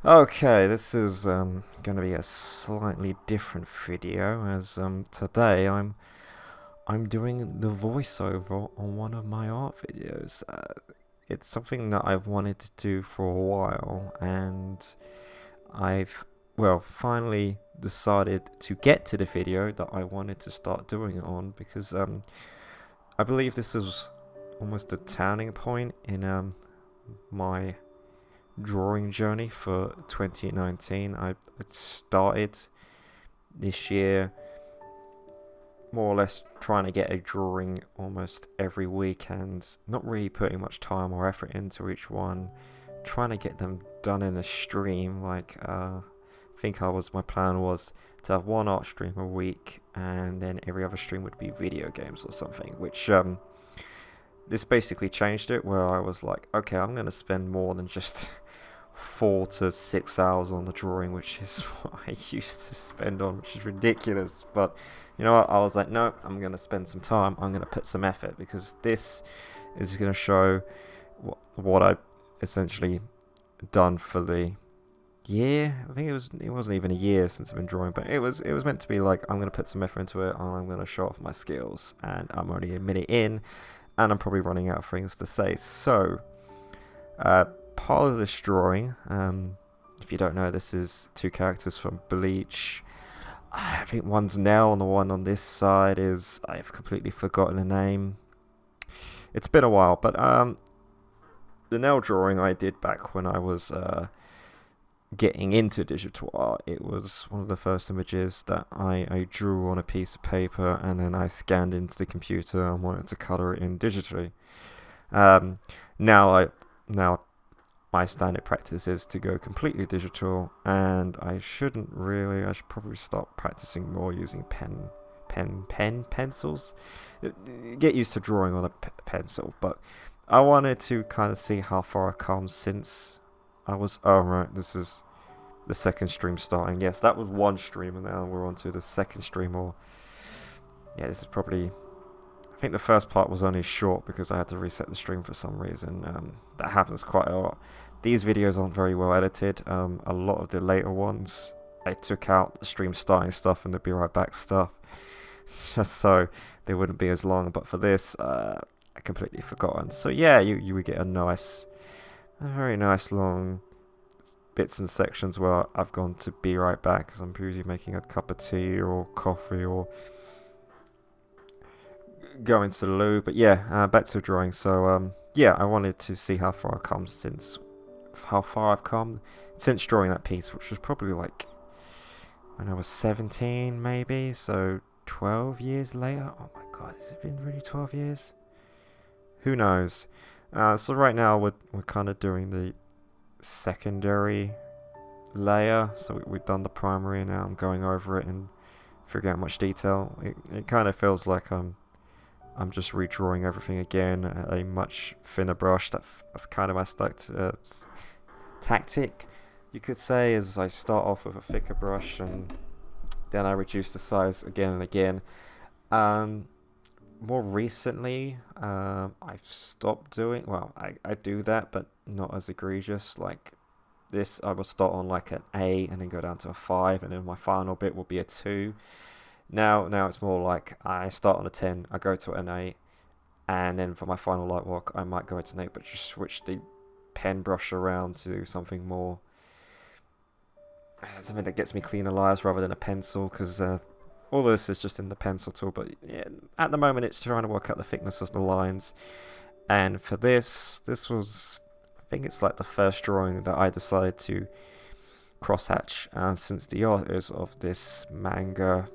Okay, this is going to be a slightly different video as today I'm doing the voiceover on one of my art videos. It's something that I've wanted to do for a while, and I've finally decided to get to the video that I wanted to start doing it on because I believe this is almost a turning point in my drawing journey for 2019. I started this year more or less trying to get a drawing almost every weekend, not really putting much time or effort into each one, trying to get them done in a stream. I think my plan was to have one art stream a week, and then every other stream would be video games or something, which this basically changed it, where I was like, okay, I'm going to spend more than just 4 to 6 hours on the drawing, which is what I used to spend on, which is ridiculous. But you know what? I was like, no, I'm going to spend some time. I'm going to put some effort, because this is going to show what I essentially done for the year. I think it wasn't even a year since I've been drawing, but it was meant to be like, I'm going to put some effort into it and I'm going to show off my skills. And I'm only a minute in, and I'm probably running out of things to say. So part of this drawing, if you don't know, this is two characters from Bleach. I think one's Nel, and the one on this side is, I've completely forgotten the name. It's been a while, but the Nel drawing I did back when I was getting into digital art. It was one of the first images that I drew on a piece of paper, and then I scanned into the computer and wanted to color it in digitally. Now my standard practice is to go completely digital, and I should probably start practicing more using pencils. Get used to drawing on a pencil, but I wanted to kind of see how far I've come since this is the second stream starting. Yes, that was one stream, and now we're on to the second stream. This is probably, I think the first part was only short because I had to reset the stream for some reason. That happens quite a lot. These videos aren't very well edited. A lot of the later ones, I took out the stream starting stuff and the be right back stuff, just so they wouldn't be as long. But for this, I completely forgotten. So yeah, you would get a very nice long bits and sections where I've gone to be right back because I'm usually making a cup of tea or coffee or going to the loo. But yeah, back to drawing. So I wanted to see how far I've come since drawing that piece, which was probably like when I was 17 maybe, so 12 years later. Oh my god, has it been really 12 years? Who knows? So right now we're kind of doing the secondary layer. So we've done the primary, and now I'm going over it and figuring out much detail. It kind of feels like I'm just redrawing everything again at a much thinner brush. That's kind of my tactic, you could say, is I start off with a thicker brush and then I reduce the size again and again. More recently, I've stopped doing, I do that, but not as egregious. Like this, I will start on like an A and then go down to a 5, and then my final bit will be a 2. Now it's more like I start on a 10, I go to an 8, and then for my final light work, I might go into an 8, but just switch the pen brush around to something more, something that gets me cleaner lines rather than a pencil, because all of this is just in the pencil tool. But yeah, at the moment it's trying to work out the thickness of the lines. And for this was, I think it's like the first drawing that I decided to cross-hatch, since the artist of this manga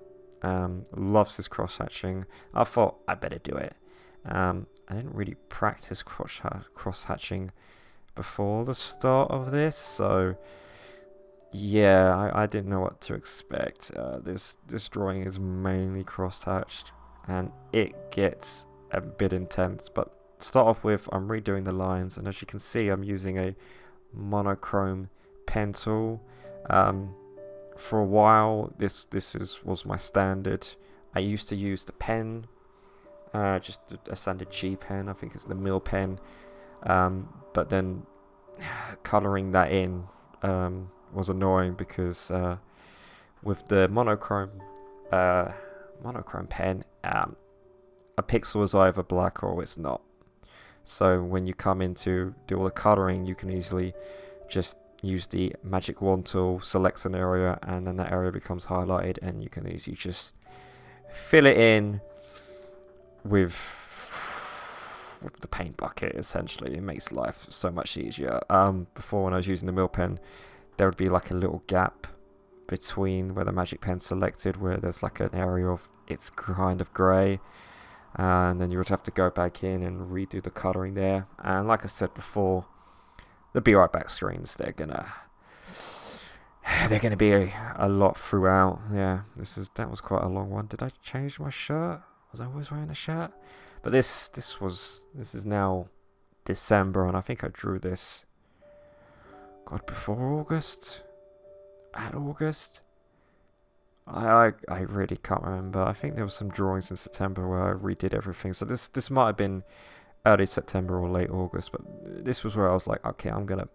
loves his cross-hatching. I thought I better do it. I didn't really practice cross-hatching before the start of this, so yeah, I didn't know what to expect. This drawing is mainly cross-hatched, and it gets a bit intense. But to start off with, I'm redoing the lines, and as you can see, I'm using a monochrome pen tool. For a while, this was my standard. I used to use the pen, just a standard G pen. I think it's the mill pen. But then coloring that in was annoying because with the monochrome pen, a pixel is either black or it's not. So when you come in to do all the colouring, you can easily just use the magic wand tool, select an area, and then that area becomes highlighted, and you can easily just fill it in with the paint bucket. Essentially, it makes life so much easier. Before, when I was using the mill pen, there would be like a little gap between where the magic pen's selected, where there's like an area of it's kind of grey, and then you would have to go back in and redo the colouring there. And like I said before, the be right back screens, they're gonna be a lot throughout. Yeah, that was quite a long one. Did I change my shirt? Was I always wearing a shirt? But this is now December, and I think I drew this before August. At August, I really can't remember. I think there was some drawings in September where I redid everything. So this might have been early September or late August, but this was where I was like, okay, I'm gonna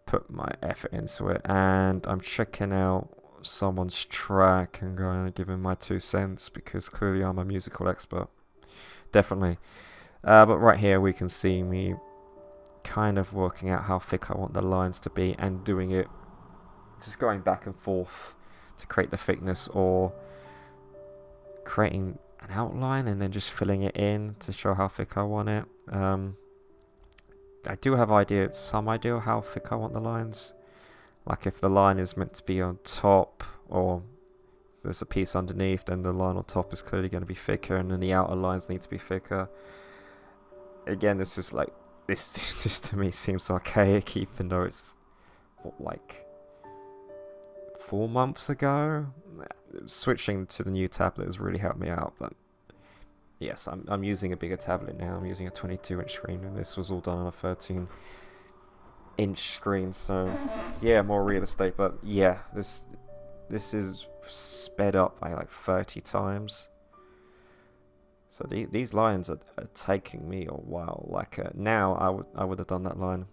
put my effort into it, and I'm checking out someone's track and going to give him my 2 cents, because clearly I'm a musical expert, definitely. But right here we can see me kind of working out how thick I want the lines to be, and doing it, just going back and forth to create the thickness, or creating an outline and then just filling it in to show how thick I want it. I do have some idea how thick I want the lines. Like if the line is meant to be on top, or there's a piece underneath, then the line on top is clearly going to be thicker, and then the outer lines need to be thicker. Again, this just to me seems archaic, even though it's like 4 months ago. Switching to the new tablet has really helped me out, but yes, I'm using a bigger tablet now. I'm using a 22-inch screen, and this was all done on a 13-inch screen, so yeah, more real estate. But yeah, this is sped up by like 30 times. So these lines are taking me a while. Like now, I would have done that line.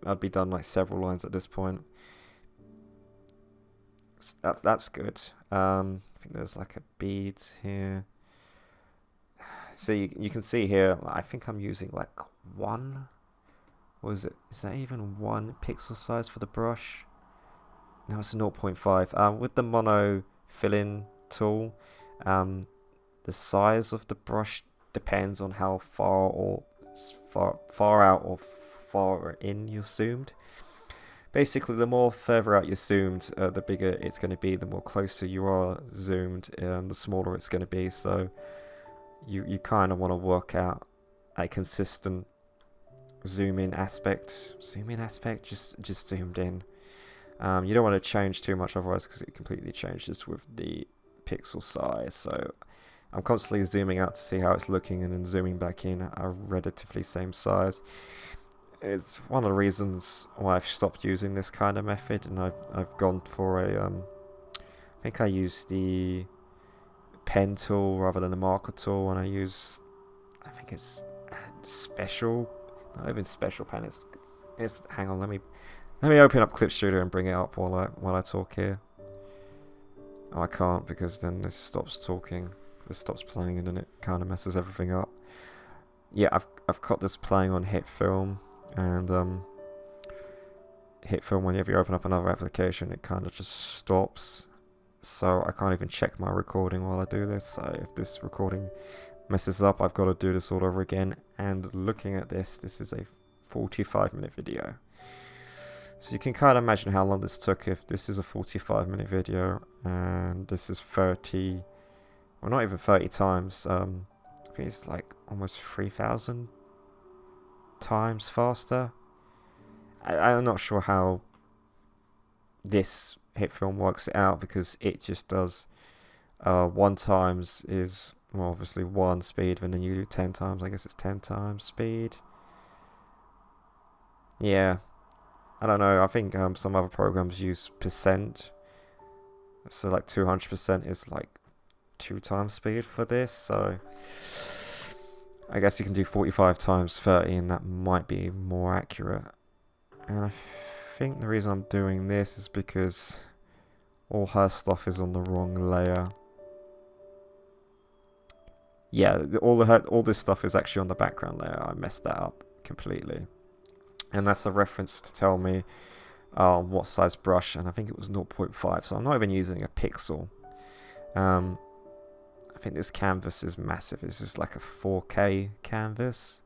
I'd be done like several lines at this point. That's good. I think there's like a bead here. So you can see here, I think I'm using like is that even 1 pixel size for the brush? No, it's a 0.5. With the mono fill-in tool, the size of the brush depends on how far out or far in you're zoomed. Basically, the more further out you're zoomed, the bigger it's going to be. The more closer you are zoomed, the smaller it's going to be. So you kind of want to work out a consistent zoom in aspect, just zoomed in. You don't want to change too much, otherwise, because it completely changes with the pixel size. So I'm constantly zooming out to see how it's looking, and then zooming back in at a relatively same size. It's one of the reasons why I've stopped using this kind of method, and I've gone for I think I use the pen tool rather than the marker tool, and I think it's not even special pen. It's hang on, let me open up Clip Studio and bring it up while I talk here. Oh, I can't, because then this stops talking. This stops playing, and then it kind of messes everything up. Yeah, I've got this playing on Hit Film, and Hit Film, whenever you open up another application, it kind of just stops. So I can't even check my recording while I do this. So if this recording messes up, I've got to do this all over again. And looking at this is a 45-minute video. So you can kind of imagine how long this took if this is a 45-minute video and this is 30, well, not even 30 times. I think it's like almost 3,000 times faster. I'm not sure how this Hit Film works it out, because it just does 1 times is, well, obviously 1 speed, and then you do 10 times, I guess it's 10 times speed. Yeah, I don't know, I think some other programs use percent, so like 200% is like 2 times speed for this, so I guess you can do 45 times 30, and that might be more accurate. And I think the reason I'm doing this is because all her stuff is on the wrong layer. Yeah, all this stuff is actually on the background layer. I messed that up completely. And that's a reference to tell me what size brush, and I think it was 0.5, so I'm not even using a pixel. I think this canvas is massive. This is like a 4K canvas.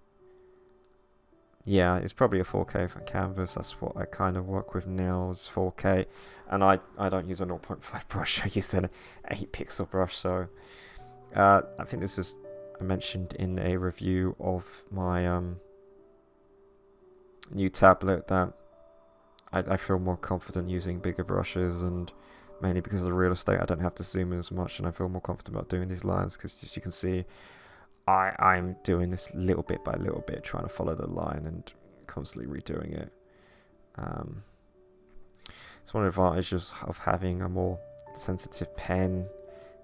Yeah, it's probably a 4K canvas. That's what I kind of work with now, is 4K. And I don't use a 0.5 brush. I use an 8 pixel brush. So I think this is, I mentioned in a review of my new tablet that I feel more confident using bigger brushes, and mainly because of the real estate, I don't have to zoom in as much, and I feel more comfortable about doing these lines, because as you can see, I'm doing this little bit by little bit, trying to follow the line and constantly redoing it. It's one of the advantages of having a more sensitive pen,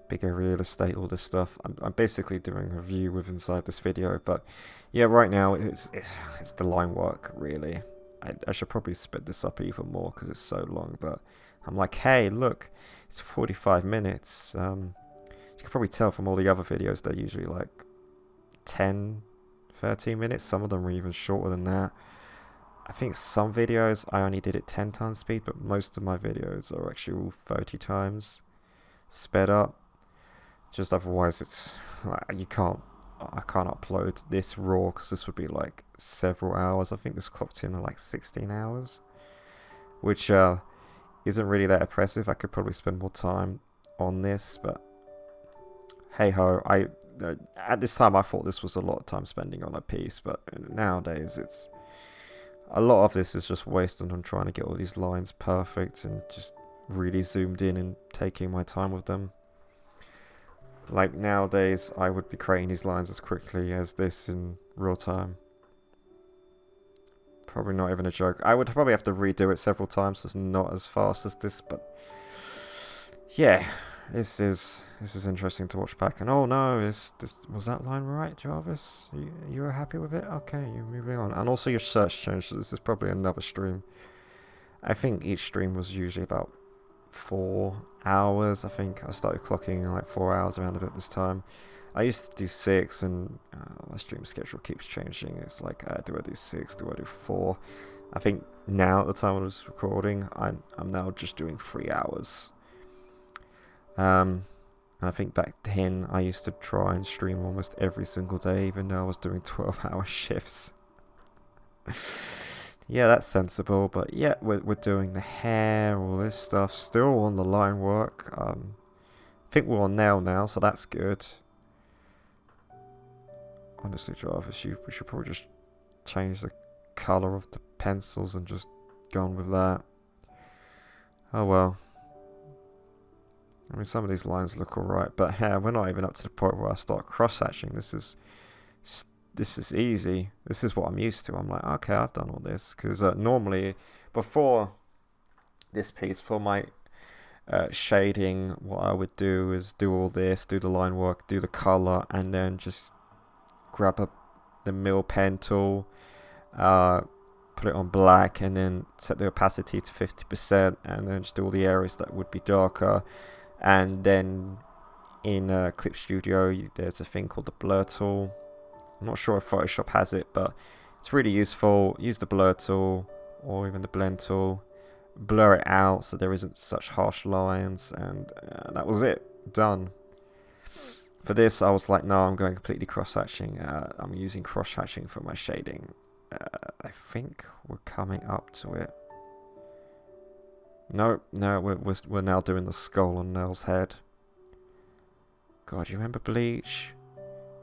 bigger real estate, all this stuff. I'm basically doing a review with inside this video, but yeah, right now it's the line work, really. I should probably speed this up even more because it's so long, but I'm like, hey, look, it's 45 minutes. You can probably tell from all the other videos they're usually like 10, 13 minutes. Some of them are even shorter than that. I think some videos I only did it 10 times speed, but most of my videos are actually all 30 times sped up. Just otherwise, it's like, I can't upload this raw because this would be like several hours. I think this clocked in at like 16 hours, which isn't really that impressive. I could probably spend more time on this, but hey ho. At this time I thought this was a lot of time spending on a piece, but nowadays it's a lot of this is just wasted on trying to get all these lines perfect and just really zoomed in and taking my time with them. Like nowadays, I would be creating these lines as quickly as this in real time. Probably not even a joke. I would probably have to redo it several times, so it's not as fast as this, but yeah, this is interesting to watch back. And oh no, this was that line right, Jarvis? You were happy with it? Okay, you're moving on. And also your search changed, so this is probably another stream. I think each stream was usually about 4 hours. I think I started clocking like 4 hours around about this time. I used to do 6, and my stream schedule keeps changing. It's like, do I do 6? Do I do 4? I think now at the time I was recording, I'm now just doing 3 hours. And I think back then I used to try and stream almost every single day, even though I was doing 12-hour shifts. Yeah, that's sensible, but yeah, we're doing the hair, all this stuff, still on the line work. I think we're on nail now, so that's good. Honestly, Jarvis, we should probably just change the colour of the pencils and just go on with that. Oh well. I mean, some of these lines look alright, but yeah, we're not even up to the point where I start cross-hatching. This is easy. This is what I'm used to. I'm like, okay, I've done all this. Because normally, before this piece, for my shading, what I would do is do all this, do the line work, do the color, and then just grab the mill pen tool, put it on black, and then set the opacity to 50%, and then just do all the areas that would be darker. And then in Clip Studio, there's a thing called the blur tool. I'm not sure if Photoshop has it, but it's really useful. Use the blur tool or even the blend tool. Blur it out so there isn't such harsh lines, and that was it. Done. For this, I was like, no, I'm going completely cross-hatching. I'm using cross-hatching for my shading. I think we're coming up to it. No, we're now doing the skull on Nell's head. God, you remember Bleach?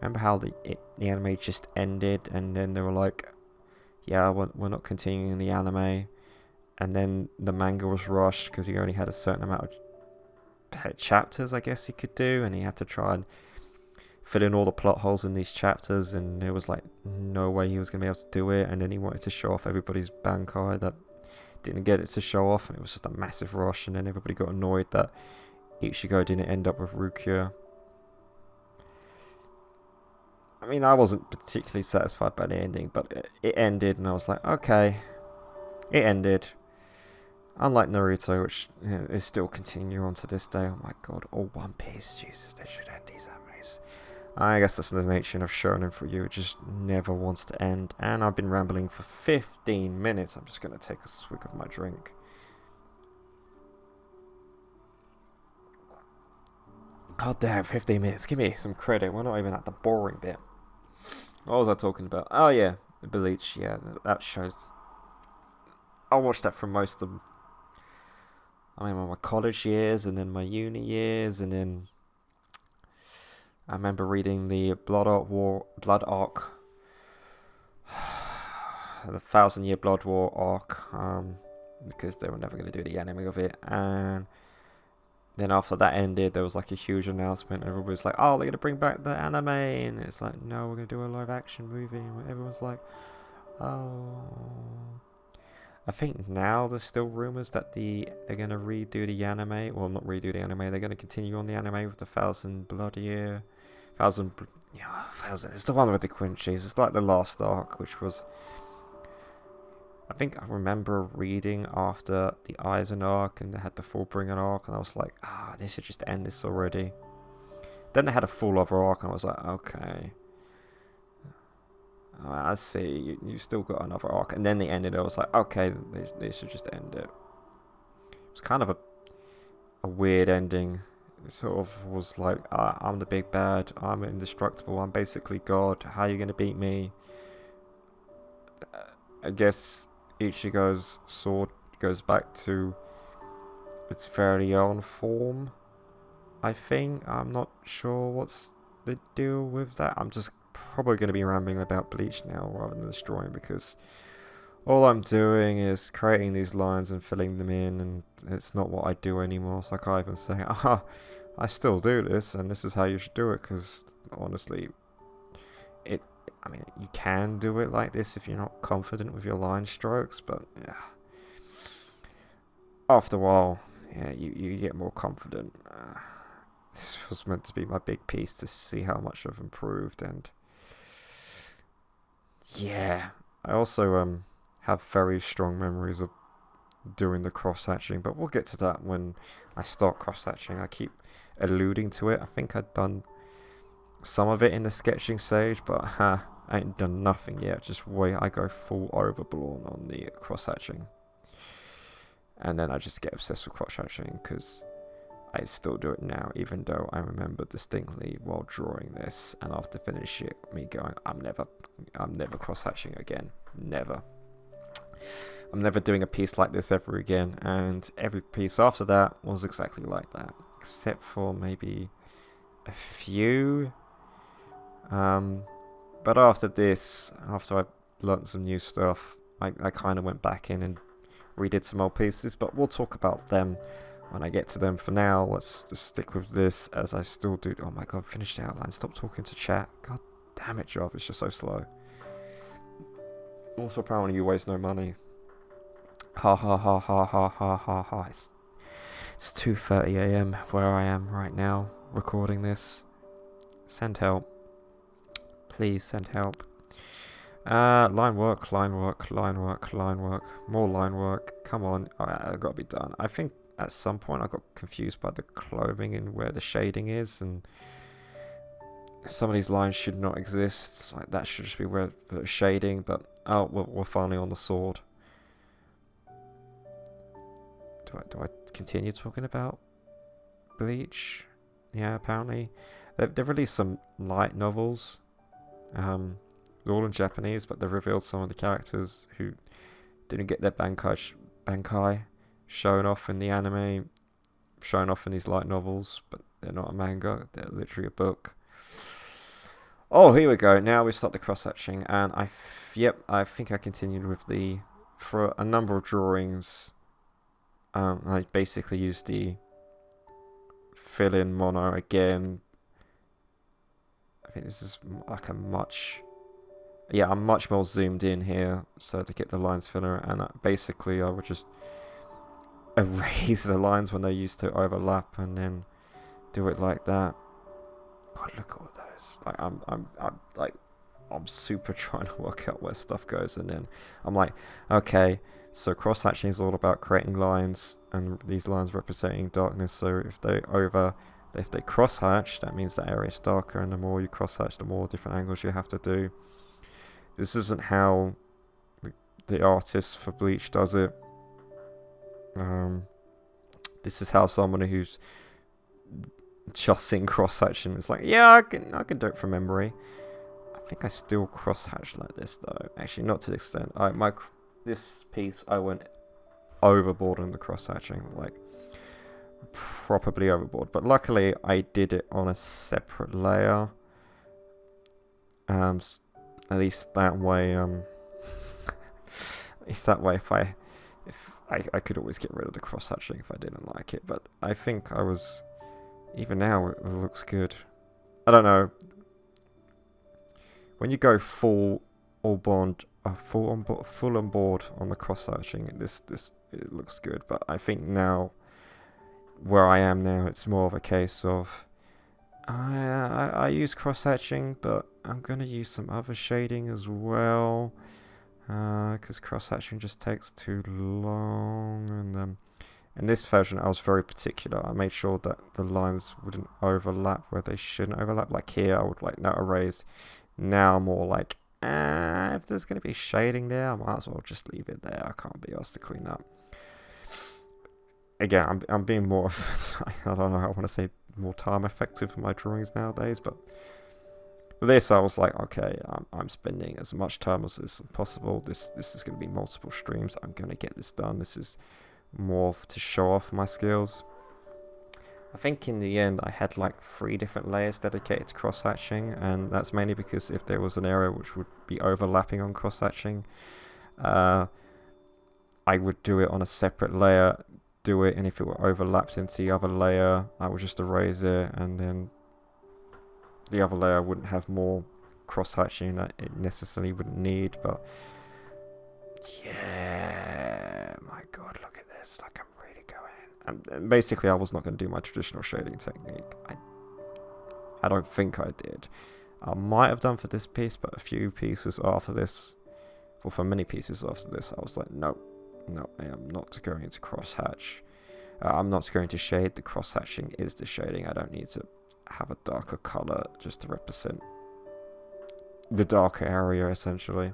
Remember how the anime just ended, and then they were like, yeah, we're not continuing the anime, and then the manga was rushed because he only had a certain amount of chapters, I guess he could do, and he had to try and fill in all the plot holes in these chapters, and there was like no way he was going to be able to do it, and then he wanted to show off everybody's Bankai that didn't get it to show off, and it was just a massive rush, and then everybody got annoyed that Ichigo didn't end up with Rukia. I mean, I wasn't particularly satisfied by the ending, but it ended, and I was like, okay, it ended. Unlike Naruto, which is still continuing on to this day. Oh my god, or One Piece, Jesus, they should end these animes. I guess that's the nature of shonen for you. It just never wants to end. And I've been rambling for 15 minutes. I'm just going to take a swig of my drink. Oh damn, 15 minutes. Give me some credit. We're not even at the boring bit. What was I talking about? Oh yeah, Bleach. Yeah, that shows. I watched that for most of my college years, and then my uni years, and then I remember reading the Blood Arc, the 1,000-Year Blood War arc, because they were never going to do the anime of it, and then after that ended, there was like a huge announcement. Everybody was like, "Oh, they're going to bring back the anime," and it's like, "No, we're going to do a live-action movie," and everyone's like, "Oh." I think now there's still rumors that they're going to redo the anime. Well, not redo the anime. They're going to continue on the anime with the 1,000 Blood Year. 1,000. Yeah, 1,000. It's the one with the Quinches. It's like the last arc, which was. I think I remember reading after the Eisen arc, and they had the Fullbringer arc, and I was like, they should just end this already. Then they had a full other arc, and I was like, okay. I see, you still got another arc. And then they ended it, I was like, okay, they should just end it. It was kind of a weird ending. It sort of was like, I'm the big bad, I'm indestructible, I'm basically God, how are you going to beat me? I guess Ichigo's sword goes back to its very own form, I think. I'm not sure what's the deal with that. I'm just probably going to be rambling about Bleach now rather than destroying, because all I'm doing is creating these lines and filling them in, and it's not what I do anymore. So I can't even say, I still do this, and this is how you should do it, because honestly, you can do it like this if you're not confident with your line strokes, but yeah, after a while, yeah, you get more confident. This was meant to be my big piece to see how much I've improved, and yeah, I also have very strong memories of doing the cross-hatching, but we'll get to that when I start cross-hatching. I keep alluding to it. I think I've done some of it in the sketching stage, but I ain't done nothing yet. Just wait, I go full overblown on the cross-hatching, and then I just get obsessed with cross-hatching because I still do it now, even though I remember distinctly while drawing this, and after finishing it, me going, I'm never cross-hatching again. Never. I'm never doing a piece like this ever again, and every piece after that was exactly like that, except for maybe a few. But after this, after I learnt some new stuff, I kind of went back in and redid some old pieces, but we'll talk about them when I get to them. For now, let's just stick with this, as I still do. Oh my god, finish the outline. Stop talking to chat. God damn it, Jarvis, it's just so slow. Also, apparently you waste no money. Ha ha ha ha ha ha ha ha. It's 2:30 a.m. where I am right now, recording this. Send help. Please send help. Line work. More line work. Come on. I've got to be done. I think at some point I got confused by the clothing and where the shading is, and some of these lines should not exist. Like, that should just be where the shading, but we're finally on the sword. Do I continue talking about Bleach? Yeah, apparently they've released some light novels. They're all in Japanese, but they've revealed some of the characters who didn't get their Bankai shown off in the anime, shown off in these light novels, but they're not a manga, they're literally a book. Oh, here we go. Now we start the cross-hatching, and I think I continued with for a number of drawings. I basically used the fill-in mono again. I think this is like I'm much more zoomed in here, so to get the lines filler, and basically I would just erase the lines when they used to overlap, and then do it like that. God, look at all those. Like I'm like I'm super trying to work out where stuff goes, and then I'm like, okay, so cross-hatching is all about creating lines, and these lines representing darkness. So if they cross-hatch, that means the area is darker, and the more you cross-hatch, the more different angles you have to do. This isn't how the artist for Bleach does it. This is how someone who's just seen cross-hatching is like, yeah, I can do it from memory. I think I still cross-hatch like this though. Actually, not to the extent. This piece I went overboard on the cross-hatching, like probably overboard. But luckily, I did it on a separate layer. At least that way. At least that way, if I could always get rid of the cross-hatching if I didn't like it. But I think I was. Even now, it looks good. I don't know. When you go full on board on the cross-hatching, it looks good. But I think now, where I am now, it's more of a case of I use cross-hatching, but I'm gonna use some other shading as well, because cross-hatching just takes too long. And in this version, I was very particular. I made sure that the lines wouldn't overlap where they shouldn't overlap. Like here, I would like no erase. Now I'm more like, if there's going to be shading there, I might as well just leave it there. I can't be asked to clean up. Again, I'm being more of, I don't know, I want to say more time effective for my drawings nowadays, but for this I was like, okay, I'm spending as much time as this possible. This is going to be multiple streams. I'm going to get this done. This is more to show off my skills. I think in the end I had like 3 different layers dedicated to cross-hatching, and that's mainly because if there was an area which would be overlapping on cross-hatching, I would do it on a separate layer, and if it were overlapped into the other layer, I would just erase it, and then the other layer wouldn't have more cross-hatching that it necessarily wouldn't need. But yeah, my god, look at this, like I'm really going in. And basically I was not going to do my traditional shading technique. I don't think I did. I might have done for this piece, but a few pieces after this, or for many pieces after this, I was like, no, I am not going to cross-hatch. I'm not going to shade. The cross-hatching is the shading. I don't need to have a darker color just to represent the darker area, essentially.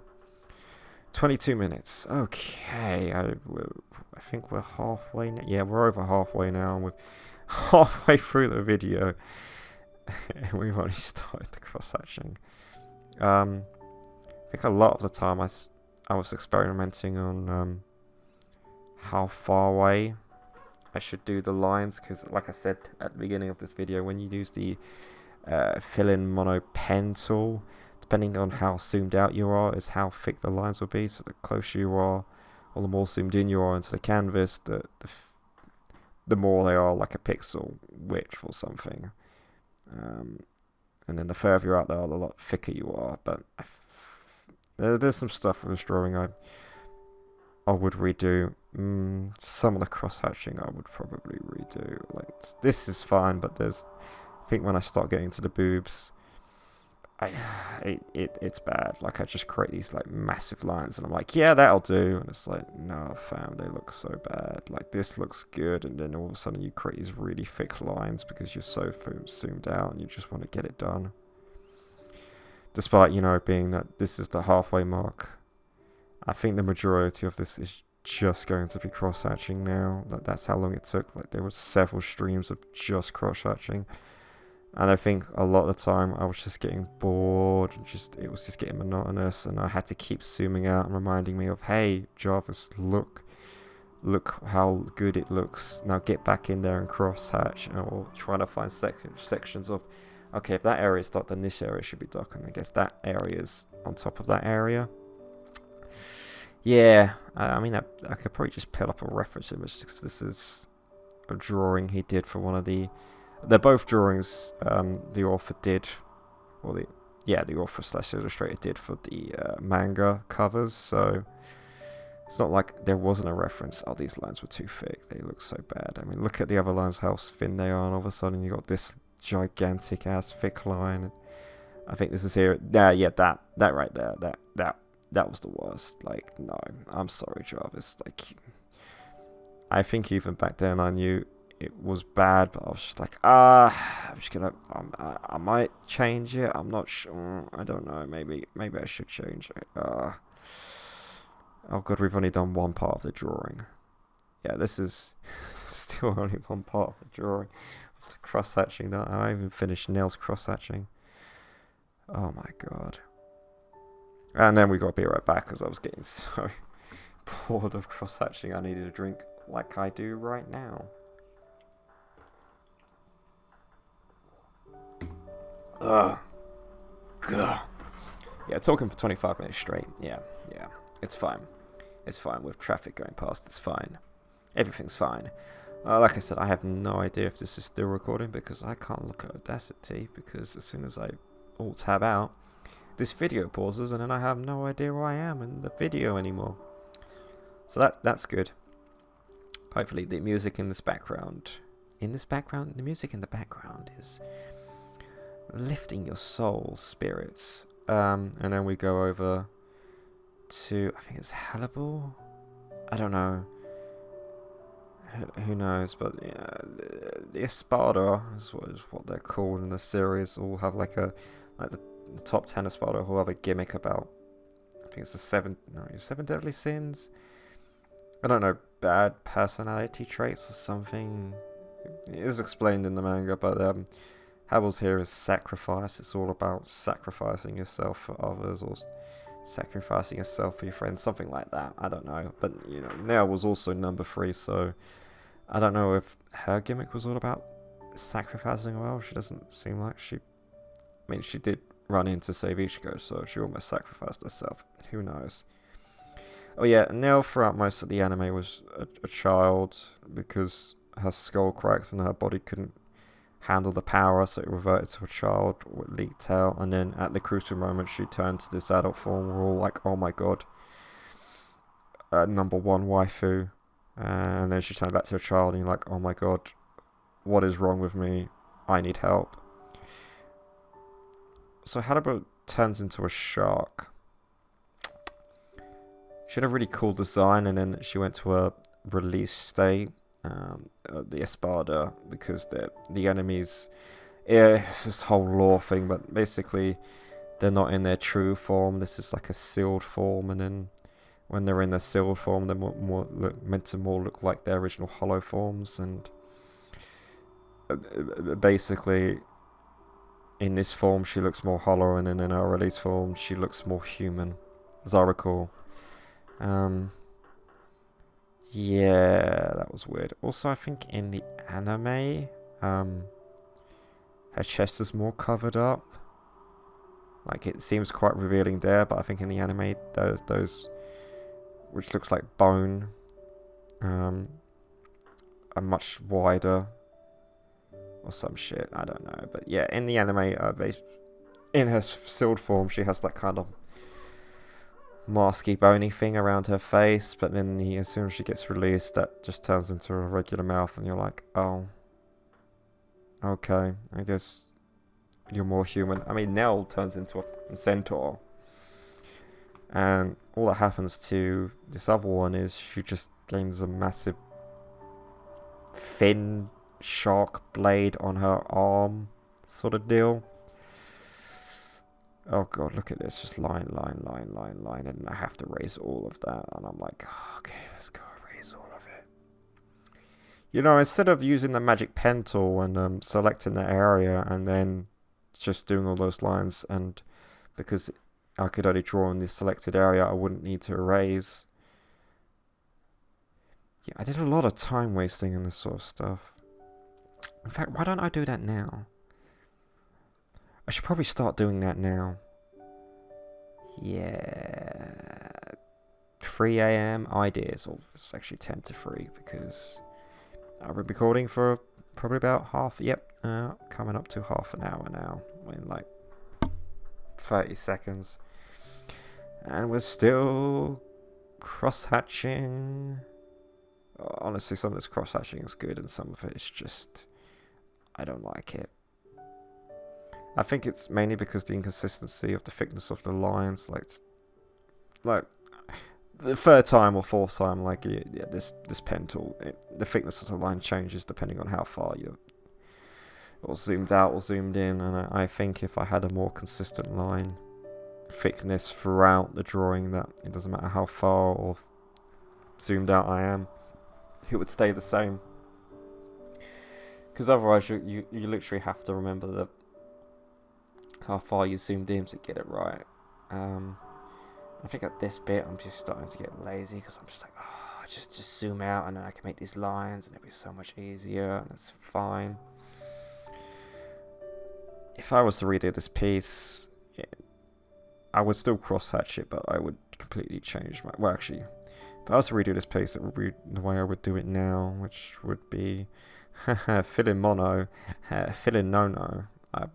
22 minutes. Okay, I think we're halfway now. Yeah, we're over halfway now, and we're halfway through the video, and we've only started the cross-hatching. I think a lot of the time I was experimenting on how far away I should do the lines, because like I said at the beginning of this video, when you use the fill-in mono pen tool, depending on how zoomed out you are is how thick the lines will be. So the closer you are, or the more zoomed in you are into the canvas, the more they are like a pixel width or something. And then the further you're out there, the lot thicker you are. But there's some stuff with this drawing I would redo. Some of the cross-hatching I would probably redo. Like this is fine, but I think when I start getting to the boobs, it's bad. Like I just create these like massive lines, and I'm like, yeah, that'll do. And it's like, no, fam, they look so bad. Like this looks good, and then all of a sudden you create these really thick lines because you're so zoomed out and you just want to get it done. Despite being that this is the halfway mark. I think the majority of this is just going to be cross-hatching now. That's how long it took. Like there were several streams of just cross-hatching, and I think a lot of the time I was just getting bored, and it was just getting monotonous, and I had to keep zooming out and reminding me of, hey, Jarvis, look how good it looks. Now get back in there and cross-hatch, or trying to find sections of, okay, if that area is dark, then this area should be dark, and I guess that area is on top of that area. Yeah, I mean, I could probably just pull up a reference image, because this is a drawing he did for one of the... They're both drawings the author did, or the author / illustrator did for the manga covers, so it's not like there wasn't a reference. Oh, these lines were too thick, they look so bad. I mean, look at the other lines, how thin they are, and all of a sudden you got this gigantic ass thick line. I think this is here. Yeah, that right there. That was the worst. Like, no, I'm sorry, Jarvis. Like, I think even back then I knew it was bad, but I was just like, I'm just gonna, I might change it. I'm not sure. I don't know. Maybe I should change it. Oh god, we've only done one part of the drawing. Yeah, this is still only one part of the drawing. The cross hatching. That I haven't even finished Nel's cross hatching. Oh my god. And then we got to be right back because I was getting so bored of cross hatching. I needed a drink like I do right now. Ugh. God. Yeah, talking for 25 minutes straight. Yeah. It's fine. It's fine with traffic going past. It's fine. Everything's fine. Like I said, I have no idea if this is still recording because I can't look at Audacity because as soon as I alt-tab out, this video pauses and then I have no idea where I am in the video anymore. So that's good. Hopefully the music in this background... the music in the background is lifting your soul, spirits. And then we go over to... I think it's Halibel? I don't know. Who knows, but yeah, the Espada is what they're called in the series. All have like the top 10 Espada who have a gimmick about, I think it's the seven deadly sins. I don't know, bad personality traits or something. It is explained in the manga, but Havel's here is sacrifice. It's all about sacrificing yourself for others or sacrificing yourself for your friends, something like that. I don't know, but you know, Nel was also number 3, so I don't know if her gimmick was all about sacrificing. Well, she doesn't seem like she... I mean, she did run in to save Ichigo, so she almost sacrificed herself. Who knows? Oh yeah, Nel throughout most of the anime was a child because her skull cracked and her body couldn't handle the power, so it reverted to a child with leaked tail, and then at the crucial moment she turned to this adult form. We're all like, oh my god, number 1 waifu. And then she turned back to a child and you're like, oh my god, what is wrong with me? I need help. So Halibel turns into a shark. She had a really cool design, and then she went to a release state, the Espada, because the enemies... Yeah, it's this whole lore thing, but basically they're not in their true form. This is like a sealed form, and then when they're in their sealed form, they're meant to more look like their original hollow forms, and basically in this form she looks more hollow, and then in her release form she looks more human, as I recall. Yeah, that was weird. Also, I think in the anime, her chest is more covered up. Like, it seems quite revealing there, but I think in the anime, those which looks like bone, are much wider, or some shit, I don't know. But yeah, in the anime, in her sealed form, she has that kind of masky, bony thing around her face, but then as soon as she gets released, that just turns into a regular mouth, and you're like, oh, okay, I guess you're more human. I mean, Nel turns into a centaur, and all that happens to this other one is she just gains a massive thin shark blade on her arm, sort of deal. Oh god, look at this, just line, and I have to erase all of that, and I'm like, okay, let's go erase all of it. You know, instead of using the magic pen tool and selecting the area and then just doing all those lines, and because I could only draw in this selected area, I wouldn't need to erase. Yeah, I did a lot of time wasting in this sort of stuff. In fact, why don't I do that now? I should probably start doing that now. Yeah. 3 a.m. ideas. Or it's actually 10 to 3 because I've been recording for probably about coming up to half an hour now. In like 30 seconds. And we're still cross-hatching. Honestly, some of this cross-hatching is good and some of it is just... I don't like it. I think it's mainly because the inconsistency of the thickness of the lines. Like the third time or fourth time, like yeah, this pen tool, the thickness of the line changes depending on how far you're or zoomed out or zoomed in. And I think if I had a more consistent line thickness throughout the drawing, that it doesn't matter how far or zoomed out I am, it would stay the same. Because otherwise you literally have to remember how far you zoomed in to get it right. I think at this bit I'm just starting to get lazy because I'm just like, oh, just zoom out and then I can make these lines and it'll be so much easier and it's fine. If I was to redo this piece, I would still cross-hatch it, but I would completely change my... Well, actually, if I was to redo this piece, it would be the way I would do it now, which would be fill in mono, fill in no-no. I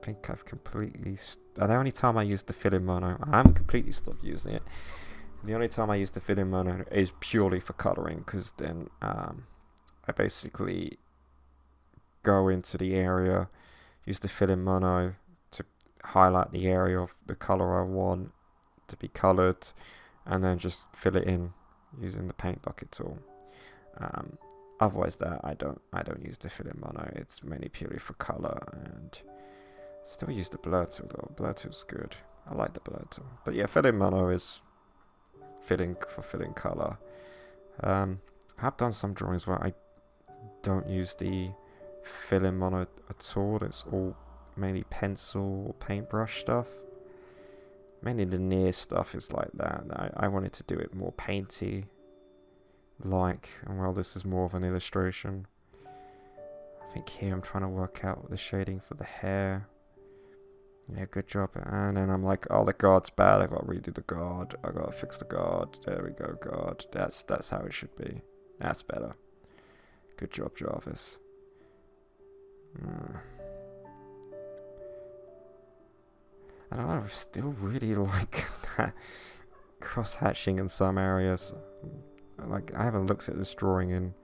think I've completely... the only time I use the fill in mono, I haven't completely stopped using it. The only time I use the fill in mono is purely for colouring, because then I basically go into the area, use the fill in mono to highlight the area of the colour I want to be coloured, and then just fill it in using the paint bucket tool. Otherwise, that I don't use the fill in mono. It's mainly purely for colour, and still use the blur tool though. Blur tool's good. I like the blur tool. But yeah, fill in mono is filling colour. I've done some drawings where I don't use the fill in mono at all. It's all mainly pencil or paintbrush stuff. Mainly the near stuff is like that. I wanted to do it more painty like, and well, this is more of an illustration. I think here I'm trying to work out the shading for the hair. Yeah, good job. And then I'm like, oh, the guard's bad. I got to redo the guard. I got to fix the guard. There we go, guard. That's how it should be. That's better. Good job, Jarvis. I don't know, I still really like that cross-hatching in some areas. Like, I haven't looked at this drawing in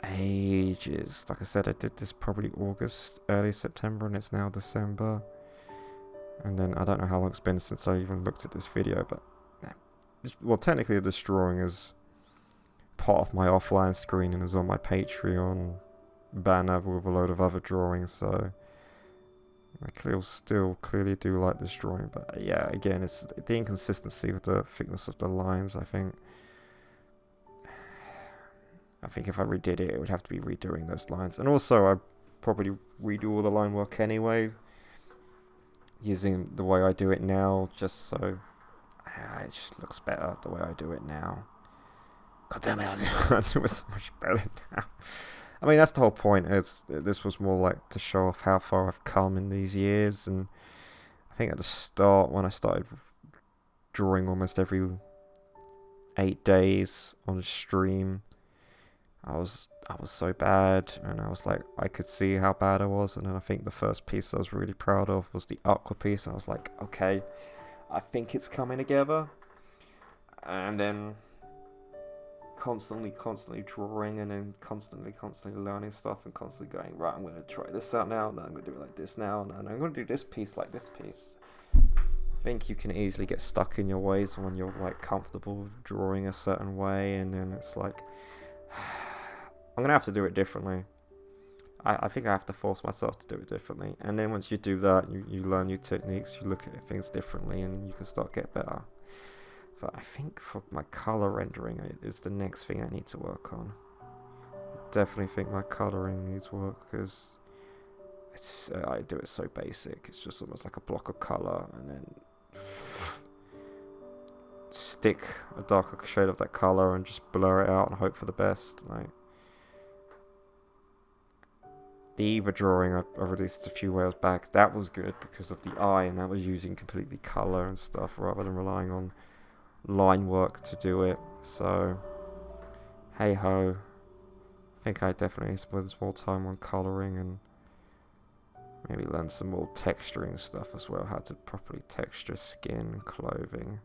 ages. Like I said, I did this probably August, early September, and it's now December. And then I don't know how long it's been since I even looked at this video, but well, technically this drawing is part of my offline screen and is on my Patreon banner with a load of other drawings, so I still clearly do like this drawing. But yeah, again, it's the inconsistency with the thickness of the lines. I think if I redid it, it would have to be redoing those lines. And also, I'd probably redo all the line work anyway, using the way I do it now, just so it just looks better the way I do it now. God damn it, I do it so much better now. I mean, that's the whole point. This was more like to show off how far I've come in these years. And I think at the start, when I started drawing almost every 8 days on a stream, I was so bad, and I was like, I could see how bad I was. And then I think the first piece I was really proud of was the aqua piece. And I was like, okay, I think it's coming together. And then constantly drawing, and then constantly learning stuff, and constantly going, right, I'm going to try this out now, and then I'm going to do it like this now, and I'm going to do this piece like this piece. I think you can easily get stuck in your ways when you're like comfortable drawing a certain way, and then it's like, I'm going to have to do it differently. I think I have to force myself to do it differently, and then once you do that, you learn new techniques, you look at things differently, and you can start to get better. But I think for my colour rendering is the next thing I need to work on. I definitely think my colouring needs work, because I do it so basic. It's just almost like a block of colour, and then stick a darker shade of that colour and just blur it out and hope for the best. Like the Eva drawing I released a few whiles back, that was good because of the eye, and that was using completely colour and stuff rather than relying on line work to do it. So hey ho, I think I definitely spend more time on colouring and maybe learn some more texturing stuff as well, how to properly texture skin, clothing,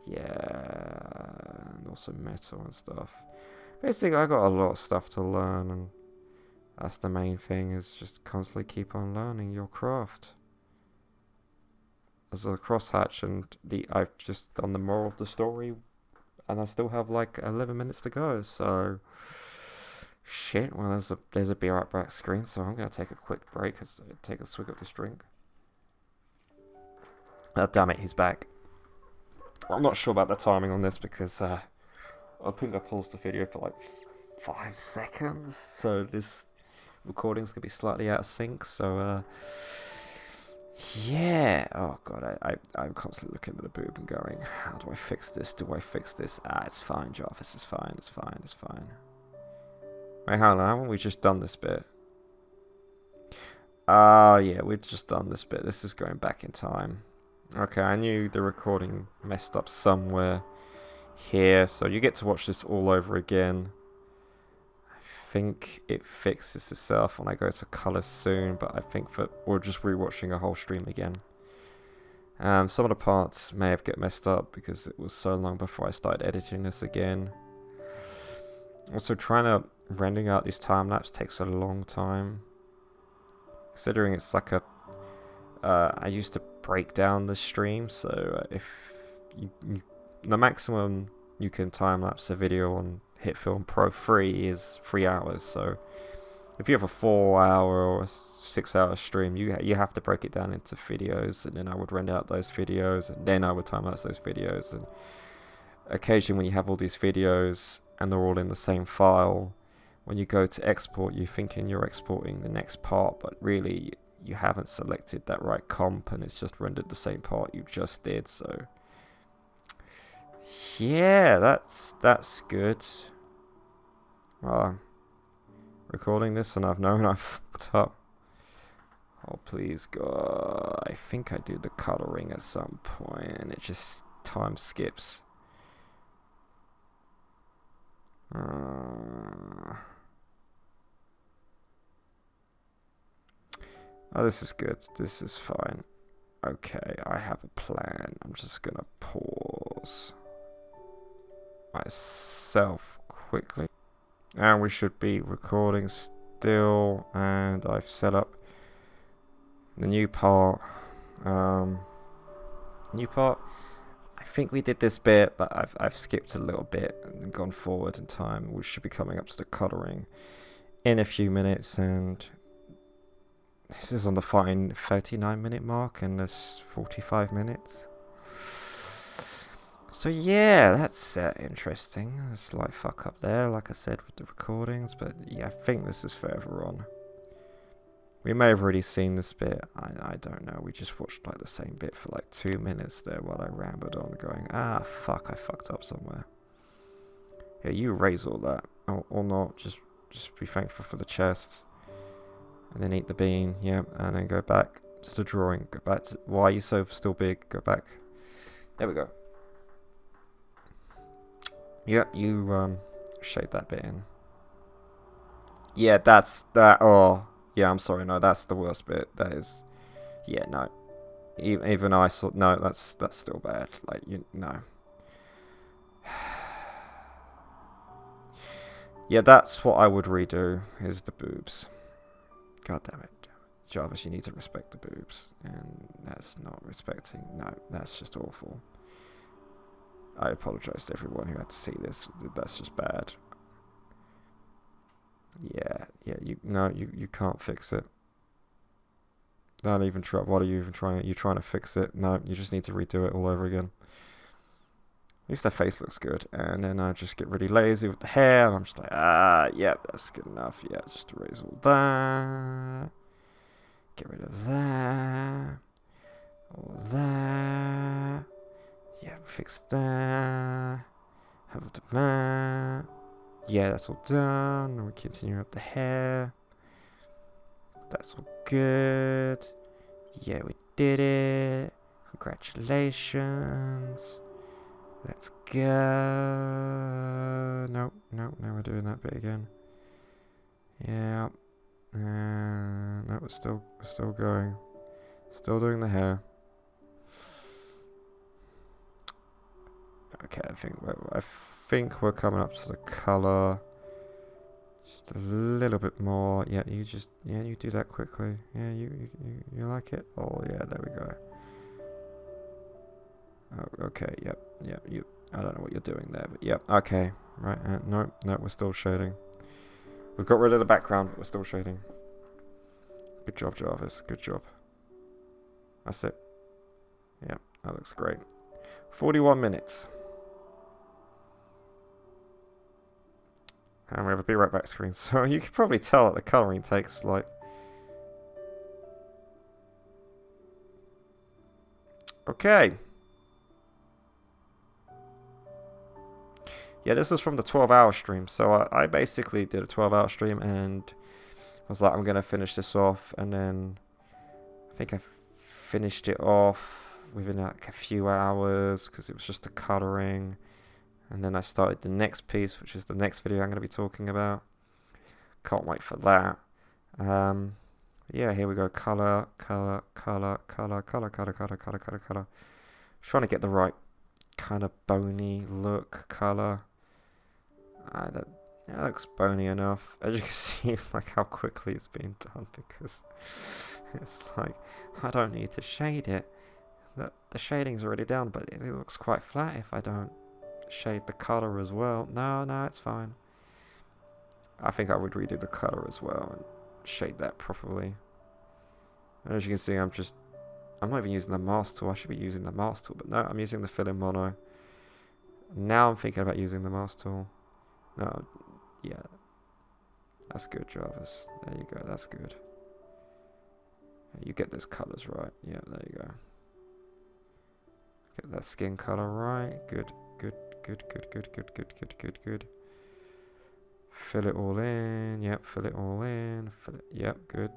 yeah, and also metal and stuff. Basically, I got a lot of stuff to learn, and That's the main thing, is just constantly keep on learning your craft. There's a crosshatch, and I've just done the moral of the story, and I still have like 11 minutes to go. So shit. Well, there's a be right back screen, so I'm gonna take a quick break as I take a swig of this drink. Oh, damn it, he's back. I'm not sure about the timing on this because I think I paused the video for like 5 seconds, so this recording's gonna be slightly out of sync. So yeah. Oh god, I'm constantly looking at the boob and going, how do I fix this? Do I fix this? Ah, it's fine, Jarvis. It's fine. It's fine. It's fine. Wait, how long? Haven't we just done this bit? Yeah, we've just done this bit. This is going back in time. Okay, I knew the recording messed up somewhere here, so you get to watch this all over again. I think it fixes itself when I go to color soon, but I think that we're just rewatching a whole stream again. Some of the parts may have get messed up because it was so long before I started editing this again. Also, trying to rendering out these time lapse takes a long time, considering it's like a I used to break down the stream, so if the maximum you can time lapse a video on HitFilm Pro 3 is 3 hours. So if you have a 4-hour or a 6-hour stream, you have to break it down into videos, and then I would render out those videos, and then I would time lapse those videos. And occasionally, when you have all these videos and they're all in the same file, when you go to export, you're thinking you're exporting the next part, but really you haven't selected that right comp, and it's just rendered the same part you just did. So yeah, that's good. Well, recording this and I've known I've fucked up. Oh please God, I think I do the coloring at some point and it just time skips. Oh, this is good. This is fine. Okay, I have a plan. I'm just gonna pause myself quickly. And we should be recording still. And I've set up the new part. New part. I think we did this bit, but I've skipped a little bit and gone forward in time. We should be coming up to the coloring in a few minutes, and this is on the fine 39-minute mark, and there's 45 minutes. So yeah, that's interesting. A slight fuck up there, like I said, with the recordings, but yeah, I think this is further on. We may have already seen this bit, I don't know. We just watched like the same bit for like 2 minutes there while I rambled on going, fuck, I fucked up somewhere. Yeah, you erase all that, or not, just be thankful for the chests. And then eat the bean, yeah, and then go back to the drawing. Go back to, why are you so still big? Go back. There we go. Yeah, you shade that bit in. Yeah, that's that. Oh, yeah, I'm sorry. No, that's the worst bit. That is. Yeah, no. Even I saw. No, that's still bad. Like no. Yeah, that's what I would redo. Is the boobs. God damn it. Jarvis, you need to respect the boobs. And that's not respecting. No, that's just awful. I apologize to everyone who had to see this. That's just bad. Yeah, you can't fix it. Don't even try. What are you even trying? You're trying to fix it. No, you just need to redo it all over again. At least their face looks good. And then I just get really lazy with the hair, and I'm just like, yeah, that's good enough. Yeah, just erase all that. Get rid of that. All that. Yeah, fix that. Have that. Yeah, that's all done. And we continue with the hair. That's all good. Yeah, we did it. Congratulations. Let's go. Nope, now we're doing that bit again. Yeah. No, we're still going. Still doing the hair. Okay, I think we're coming up to the colour. Just a little bit more. Yeah, you do that quickly. Yeah, you like it? Oh, yeah, there we go. Oh, okay, yep, I don't know what you're doing there, but yep, okay. Right, no, we're still shading. We've got rid of the background, but we're still shading. Good job, Jarvis, good job. That's it. Yep, that looks great. 41 minutes. And we have a be right back screen, so you can probably tell that the colouring takes like... Okay. Yeah, this is from the 12-hour stream, so I basically did a 12-hour stream and was like, I'm going to finish this off, and then I think I finished it off within like a few hours because it was just a colouring. And then I started the next piece, which is the next video I'm going to be talking about. Can't wait for that. Yeah, here we go. Colour. Trying to get the right kind of bony look, colour. That looks bony enough. As you can see, like how quickly it's being done, because it's like, I don't need to shade it. The shading's already done, but it looks quite flat if I don't shade the colour as well. No, it's fine. I think I would redo the colour as well and shade that properly. And as you can see, I'm not even using the mask tool. I should be using the mask tool, but no, I'm using the fill in mono. Now I'm thinking about using the mask tool. No, yeah. That's good, Jarvis. There you go, that's good. You get those colours right. Yeah, there you go. Get that skin colour right. Good. Fill it all in. Yep, fill it all in. Yep, good.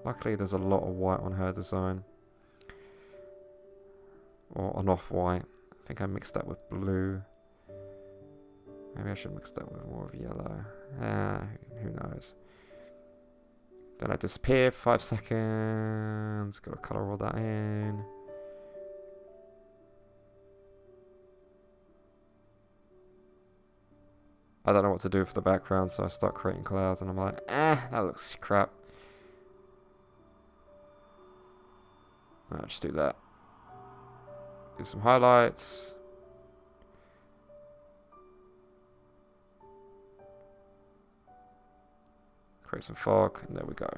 Luckily, there's a lot of white on her design. Or an off-white. I think I mixed that with blue. Maybe I should mix that with more of yellow. Who knows. Then I disappear for 5 seconds. Gotta colour all that in. I don't know what to do for the background, so I start creating clouds, and I'm like, that looks crap. I'll just do that. Do some highlights. Create some fog, and there we go.